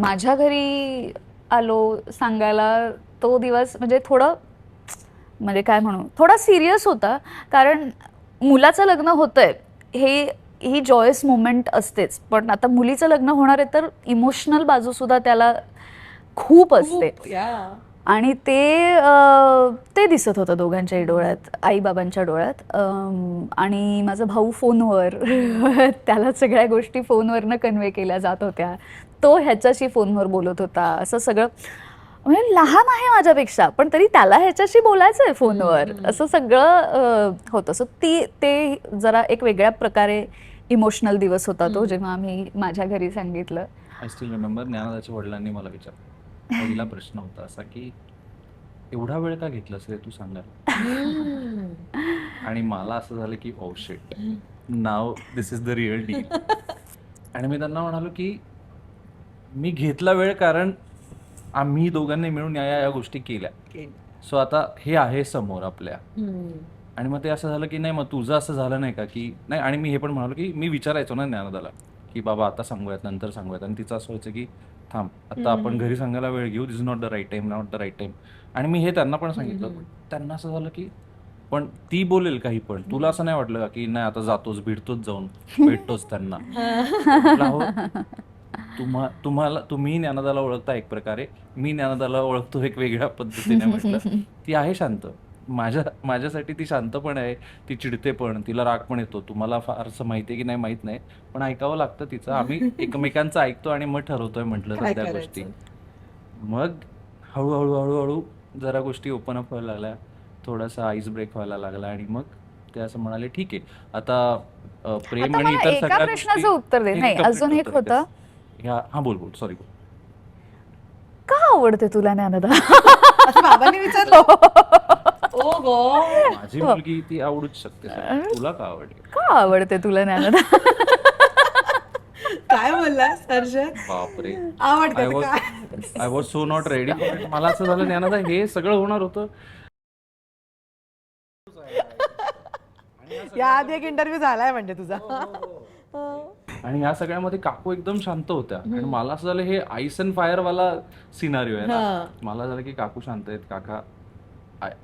माझ्या घरी आलो सांगायला, तो दिवस म्हणजे थोडं, म्हणजे काय म्हणू, थोडा सिरियस होता. कारण मुलाचं लग्न होतंय, हे ही जॉयस मोमेंट असतेच, पण आता मुलीचं लग्न होणार आहे तर इमोशनल बाजू सुद्धा त्याला खूप असते. आणि ते दिसत होतं दोघांच्याही डोळ्यात, आईबाबांच्या डोळ्यात. आणि माझा भाऊ फोनवर त्याला सगळ्या गोष्टी फोनवरनं कन्वे केल्या जात होत्या. तो ह्याच्याशी फोनवर बोलत होता, असं सगळं. म्हणजे लहान आहे माझ्यापेक्षा, पण तरी त्याला ह्याच्याशी बोलायचं आहे फोनवर, असं सगळं होतं. सो ते जरा एक वेगळ्या प्रकारे इमोशनल दिवस होता तो, जेव्हा आम्ही माझ्या घरी सांगितलं. आय स्टील रिमेंबर ज्ञानदाच्या वडिलांनी मला विचारलं, पहिला प्रश्न होता असा की एवढा वेळ का घेतलास रे तू सांगायला. आणि मला असं झालं की oh shit, now this is the real deal. आणि मी त्यांना म्हणालो की मी घेतला वेळ कारण आम्ही दोघांनी मिळून या गोष्टी केल्या. सो आता हे आहे समोर आपल्या. आणि मग ते असं झालं की नाही, मग तुझं असं झालं नाही का की नाही. आणि मी हे पण म्हणालो की मी विचारायचो ना ज्ञानदाला की बाबा आता सांगूयात, नंतर सांगूयात. आणि तिचं असं व्हायचं की थांब, आता आपण घरी सांगायला वेळ घेऊ, this is not the right time, not the right time. आणि मी हे त्यांना पण सांगितलं. त्यांना असं झालं की पण ती बोलेल काही पण, तुला असं नाही वाटलं का की नाही आता जातोच, भेटतोच, जाऊन भेटतोच त्यांना. तुम्हाला तुम्ही ज्ञानदाला ओळखता एक प्रकारे, मी ज्ञानदाला ओळखतो एक वेगळ्या पद्धतीने. म्हटलं ती आहे शांत, माझ्यासाठी ती शांत पण आहे, ती चिडते पण, तिला राग पण येतो. तुम्हाला फारसं माहिती आहे की नाही माहित नाही, पण ऐकावं लागतं तिचं. आम्ही एकमेकांचं ऐकतो आणि मग ठरवतोय म्हटलं सध्या गोष्टी. मग हळूहळू हळूहळू जरा गोष्टी ओपन अप व्हायला लागल्या, थोडासा आईस ब्रेक व्हायला लागला. आणि मग ते असं म्हणाले ठीक आहे आता प्रेम आणि इतर एका सगळ्या प्रश्नाचं उत्तर दे. नाही, अजून एक होतं. हा बोल बोल, सॉरी बोल. का आवडते तुला ज्ञानदा? असं बाबांनी विचारलं. ओ गो, माझी मुलगी ती आवडूच शकते. तुला का आवडली? का आवडते तुला ज्ञानदा? काय बोललास हर्षद? बापरे, आवडते आय काय? Was so not ready. मला असं झालं ज्ञानदा हे सगळं होणार होतं. या आधी एक इंटरव्ह्यू झालाय म्हणजे तुझा. आणि या सगळ्यामध्ये काकू एकदम शांत होत्या. आणि मला असं झालं हे आईस अँड फायर वाला सिनारिओ आहे ना. मला झालं की काकू शांत आहेत, काका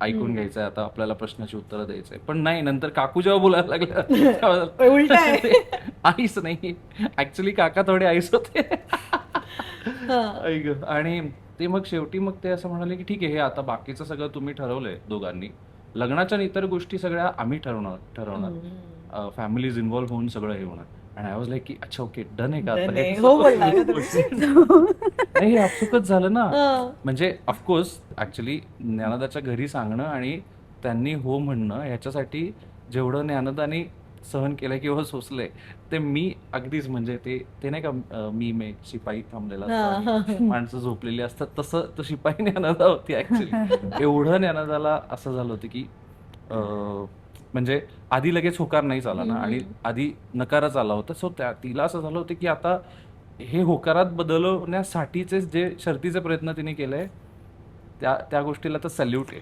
ऐकून घ्यायचंय, आता आपल्याला प्रश्नाची उत्तरं द्यायचंय. पण नाही, नंतर काकू जेव्हा बोलायला लागल्या उलट आहे. आईस नाही, ऍक्च्युली काका थोडे आईस होते. आणि ते मग शेवटी मग ते असं म्हणाले की ठीक आहे, हे आता बाकीचं सगळं तुम्ही ठरवलंय दोघांनी, लग्नाच्या इतर गोष्टी सगळ्या आम्ही ठरवणार, फॅमिलीज इन्व्हॉल्व्ह होऊन सगळं हे होणार. आणि आय वॉज लाईक की अच्छा ओके, डन आहे का आता? हो बोलला का तुम्ही? नाही, हे आपसुकच झालं ना. म्हणजे ऑफकोर्स ऍक्च्युली ज्ञानदाच्या घरी सांगणं आणि त्यांनी हो म्हणणं ह्याच्यासाठी जेवढं ज्ञानदाने सहन केलंय किंवा सोसलंय ते मी अगदीच, म्हणजे ते नाही का मी शिपाई थांबलेला असतो आणि माणसं झोपलेली असतात, तसं तो शिपाई ज्ञानदा होती ऍक्च्युली. एवढं ज्ञानदाला असं झालं होतं की म्हणजे आधी लगेच होकार नाही आला ना, आणि आधी नकारच आला होता. सो तिला असं झालं होतं की आता हे होकारात बदलवण्यासाठीचे जे शर्तीचे प्रयत्न तिने केले, त्या गोष्टीला तर सॅल्यूट आहे.